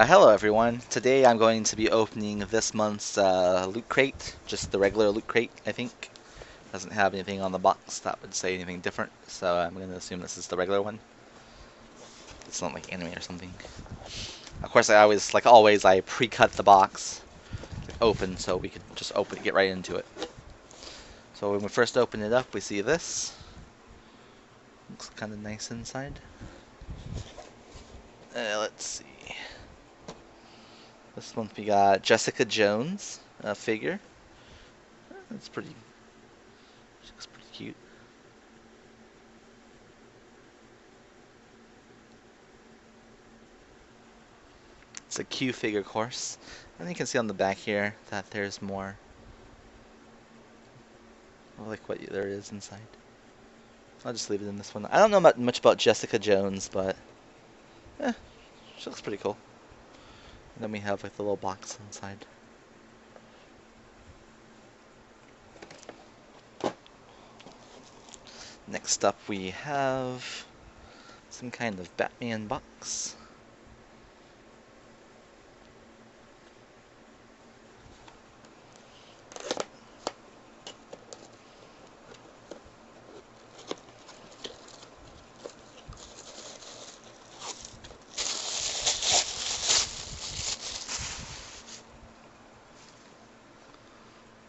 Hello everyone. Today I'm going to be opening this month's Loot Crate, just the regular Loot Crate, I think. Doesn't have anything on the box that would say anything different, so I'm going to assume this is the regular one. It's not like anime or something. Of course, I always, like always, I pre-cut the box open so we could just get right into it. So when we first open it up, we see this. Looks kind of nice inside. Let's see. This month we got Jessica Jones figure. That's pretty. She looks pretty cute. It's a Q figure course. And you can see on the back here that there's more. I like what there is inside. I'll just leave it in this one. I don't know much about Jessica Jones, but she looks pretty cool. And then we have like the little box inside. Next up we have some kind of Batman box.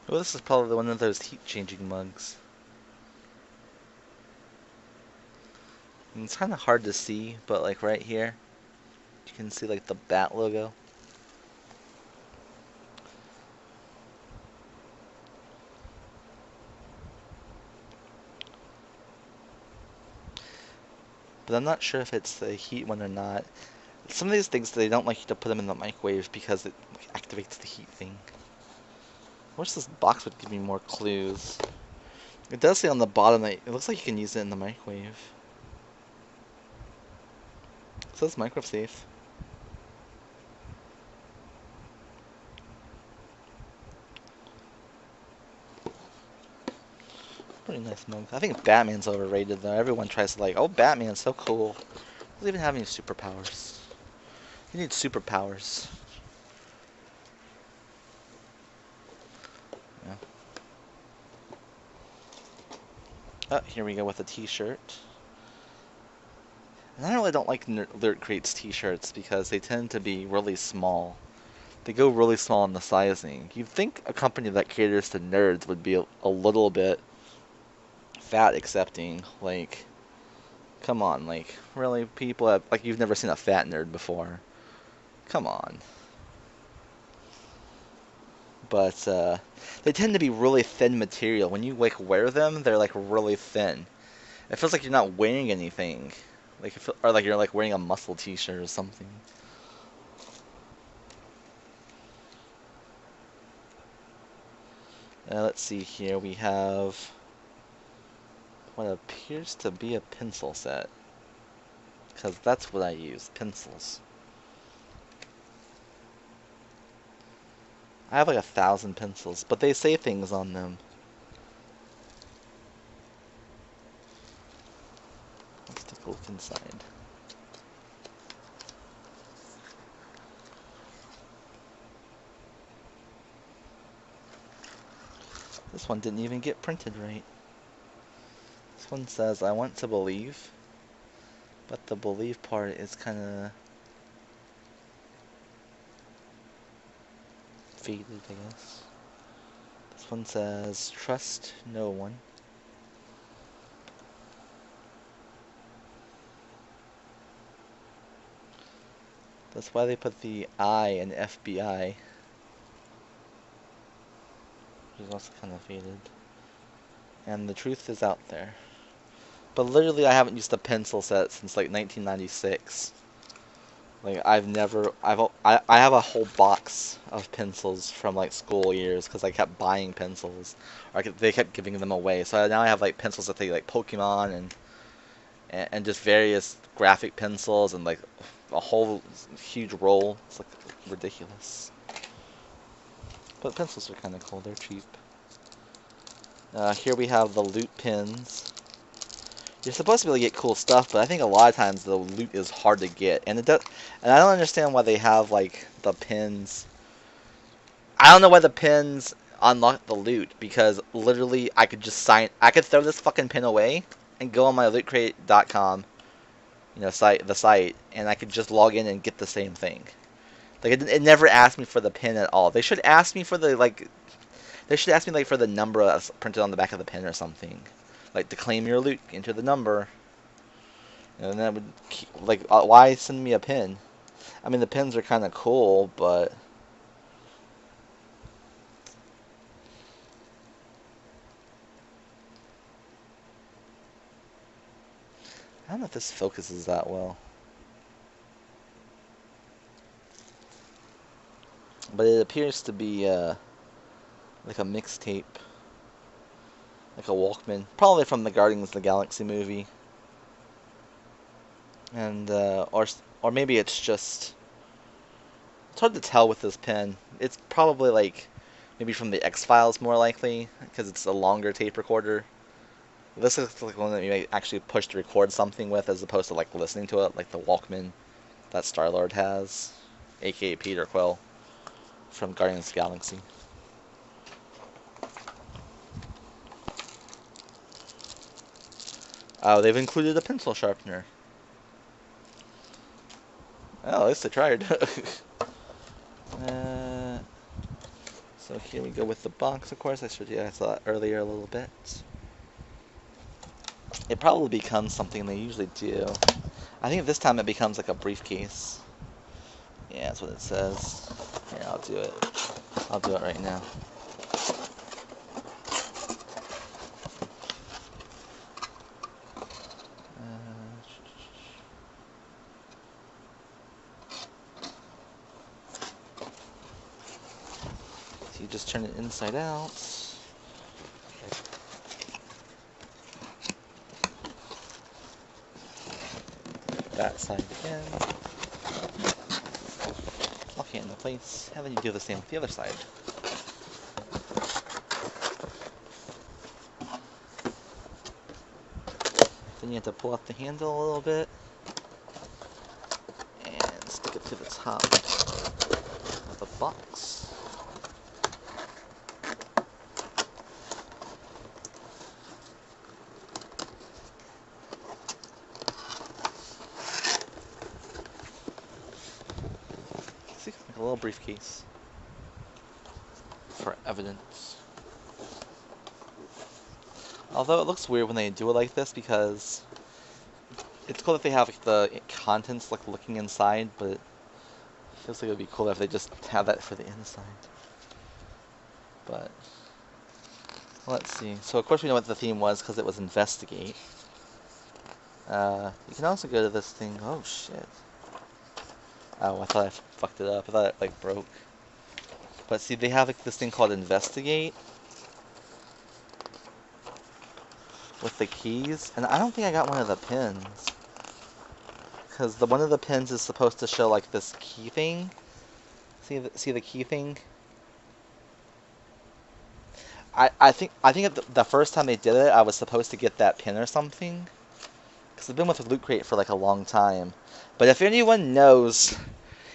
Oh, this is probably one of those heat-changing mugs. And it's kind of hard to see, but like right here, you can see like the Bat logo. But I'm not sure if it's the heat one or not. Some of these things, they don't like you to put them in the microwave because it activates the heat thing. I wish this box would give me more clues. It does say on the bottom that it looks like you can use it in the microwave. It says microwave safe. Pretty nice mug. I think Batman's overrated though. Everyone tries to like, oh, Batman's so cool. Doesn't even have any superpowers. You need superpowers. Yeah. Oh, here we go with a t-shirt. And I really don't like LootCrate's t-shirts because they tend to be really small. They go really small in the sizing. You'd think a company that caters to nerds would be a little bit fat accepting. Like, come on, like, really, people have, like, you've never seen a fat nerd before. Come on. But they tend to be really thin material. When you like wear them, they're like really thin. It feels like you're not wearing anything, like or like you're like wearing a muscle T-shirt or something. Let's see here. We have what appears to be a pencil set, because that's what I use, pencils. I have like 1,000 pencils, but they say things on them. Let's take a look inside. This one didn't even get printed right. This one says, I want to believe, but the believe part is kind of faded, I guess. This one says, trust no one. That's why they put the I in FBI. Which is also kind of faded. And the truth is out there. But literally I haven't used a pencil set since like 1996. Like I have a whole box of pencils from like school years because I kept buying pencils, or they kept giving them away. So now I have like pencils that they like Pokemon and just various graphic pencils and like a whole huge roll. It's like ridiculous. But pencils are kind of cool. They're cheap. Here we have the loot pins. you're supposed to be able to get cool stuff, but I think a lot of times the loot is hard to get, and it does. And I don't understand why they have like the pins. I don't know why the pins unlock the loot, because literally I could just I could throw this fucking pin away and go on my LootCrate.com, the site, and I could just log in and get the same thing. Like it never asked me for the pin at all. They should ask me for the They should ask me for the number that's printed on the back of the pin or something. Like to claim your loot, enter the number. And that would why send me a pin? I mean the pins are kind of cool, but I don't know if this focuses that well. But it appears to be like a mixtape, like a Walkman, probably from the Guardians of the Galaxy movie. And or maybe it's hard to tell with this pen. It's probably maybe from the X-Files more likely, because it's a longer tape recorder. This is like one that you may actually push to record something with, as opposed to listening to it, like the Walkman that Star-Lord has, aka Peter Quill from Guardians of the Galaxy. Oh, they've included a pencil sharpener. Oh, at least they tried. So here we go with the box, of course. I showed you guys that earlier a little bit. It probably becomes something they usually do. I think this time it becomes like a briefcase. Yeah, that's what it says. Here, I'll do it. I'll do it right now. So you just turn it inside out. That side again. Lock it into place, and then you do the same with the other side. Then you have to pull out the handle a little bit and stick it to the top of the box. See, like a little briefcase for evidence. Although it looks weird when they do it like this, because it's cool that they have the contents looking inside, but it feels like it would be cool if they just have that for the inside. But let's see. So of course we know what the theme was, because it was investigate. You can also go to this thing. Oh shit. Oh, I thought I fucked it up. I thought it broke. But see, they have this thing called investigate with the keys, and I don't think I got one of the pins, because one of the pins is supposed to show this key thing. See the key thing. I think the first time they did it, I was supposed to get that pin or something, because I've been with LootCrate for a long time. But if anyone knows,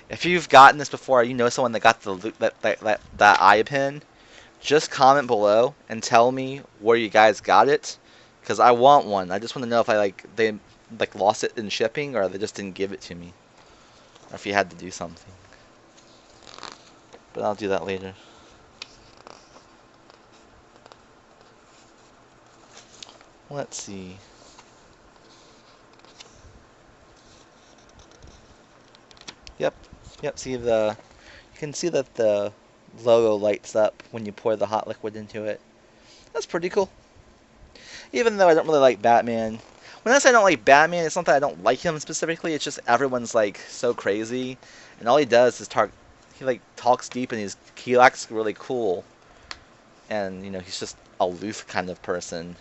if you've gotten this before, or you know someone that got that eye pin, just comment below and tell me where you guys got it, because I want one. I just want to know if they lost it in shipping, or they just didn't give it to me, or if you had to do something. But I'll do that later. Let's see. Yep, see you can see that the logo lights up when you pour the hot liquid into it. That's pretty cool. Even though I don't really like Batman. When I say I don't like Batman, it's not that I don't like him specifically, it's just everyone's so crazy, and all he does is he talks deep, and he acts really cool. And he's just aloof kind of person.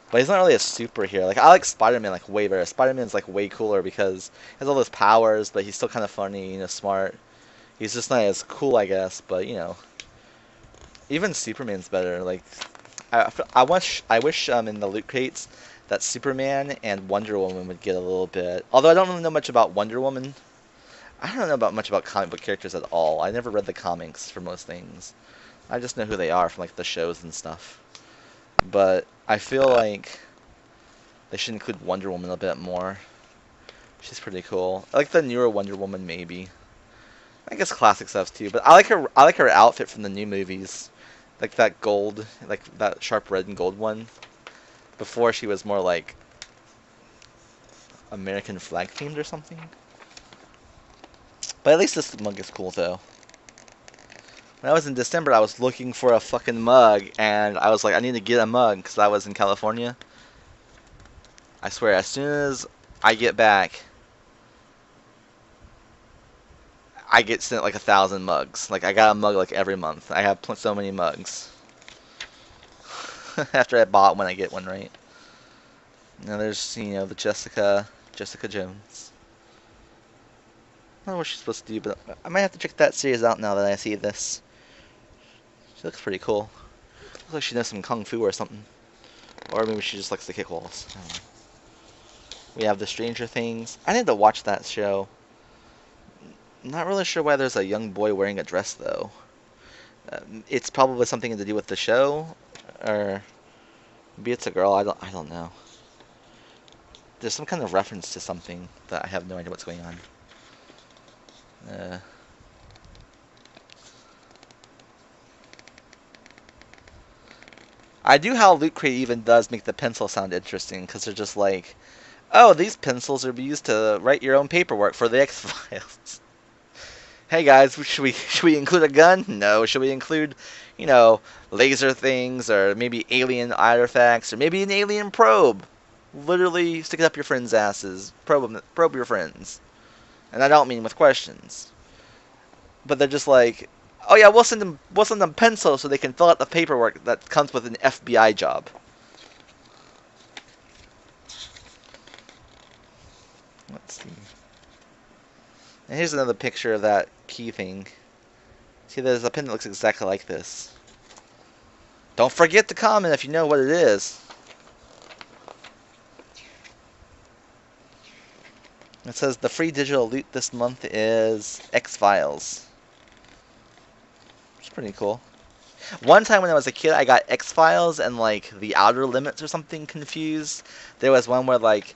But he's not really a superhero. I like Spider-Man way better. Spider-Man's way cooler, because he has all those powers, but he's still kind of funny, smart. He's just not as cool, I guess. But even Superman's better. I wish in the loot crates that Superman and Wonder Woman would get a little bit. Although I don't really know much about Wonder Woman. I don't know much about comic book characters at all. I never read the comics for most things. I just know who they are from like the shows and stuff. But I feel like they should include Wonder Woman a bit more. She's pretty cool. I like the newer Wonder Woman maybe. I guess classic stuff too. But I like her. I like her outfit from the new movies, like that gold, like that sharp red and gold one. Before she was more like American flag themed or something. But at least this mug is cool though. When I was in December, I was looking for a fucking mug, and I was like, I need to get a mug because I was in California. I swear, as soon as I get back, I get sent like 1,000 mugs. Like I got a mug like every month. I have so many mugs. After I bought one, I get one, right? Now there's, you know, the Jessica Jones. I don't know what she's supposed to do, but I might have to check that series out now that I see this. She looks pretty cool. Looks like she knows some kung fu or something. Or maybe she just likes to kick walls. I don't know. We have the Stranger Things. I need to watch that show. Not really sure why there's a young boy wearing a dress, though. It's probably something to do with the show, or maybe it's a girl. I don't know. There's some kind of reference to something that I have no idea what's going on. I do how LootCrate even does make the pencil sound interesting, because they're just like, oh, these pencils are used to write your own paperwork for the X-Files. Hey guys, should we include a gun? No. Should we include, you know, laser things, or maybe alien artifacts, or maybe an alien probe? Literally stick it up your friends' asses. Probe your friends. And I don't mean with questions. But they're just like, oh yeah, we'll send them pencils so they can fill out the paperwork that comes with an FBI job. Let's see. And here's another picture of that key thing. See, there's a pin that looks exactly like this. Don't forget to comment if you know what it is. It says the free digital loot this month is X-Files. It's pretty cool. One time when I was a kid, I got X-Files and like the Outer Limits or something confused. There was one where like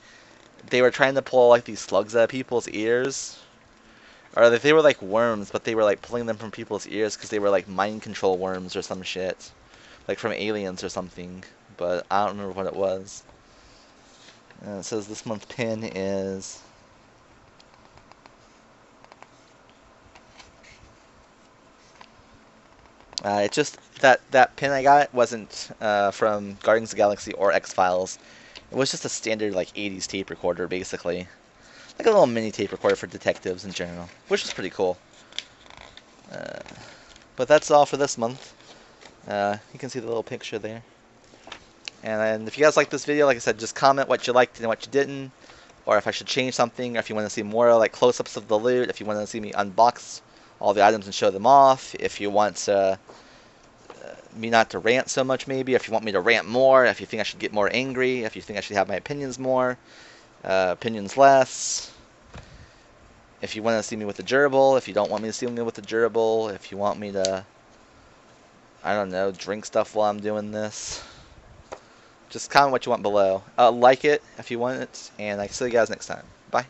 they were trying to pull like these slugs out of people's ears. Or they were like worms, but they were like pulling them from people's ears because they were like mind control worms or some shit. Like from aliens or something. But I don't remember what it was. And it says this month's pin is... it's just that pin I got wasn't from Guardians of the Galaxy or X-Files. It was just a standard like 80s tape recorder, basically. Like a little mini tape recorder for detectives in general, which was pretty cool. But that's all for this month. You can see the little picture there. And if you guys like this video, like I said, just comment what you liked and what you didn't, or if I should change something, or if you want to see more like close-ups of the loot, if you want to see me unbox all the items and show them off, if you want me not to rant so much maybe, if you want me to rant more, if you think I should get more angry, if you think I should have my opinions more, opinions less, if you want to see me with the gerbil, if you don't want me to see me with the gerbil, if you want me to, I don't know, drink stuff while I'm doing this, just comment what you want below. Like it if you want it, and I'll see you guys next time. Bye.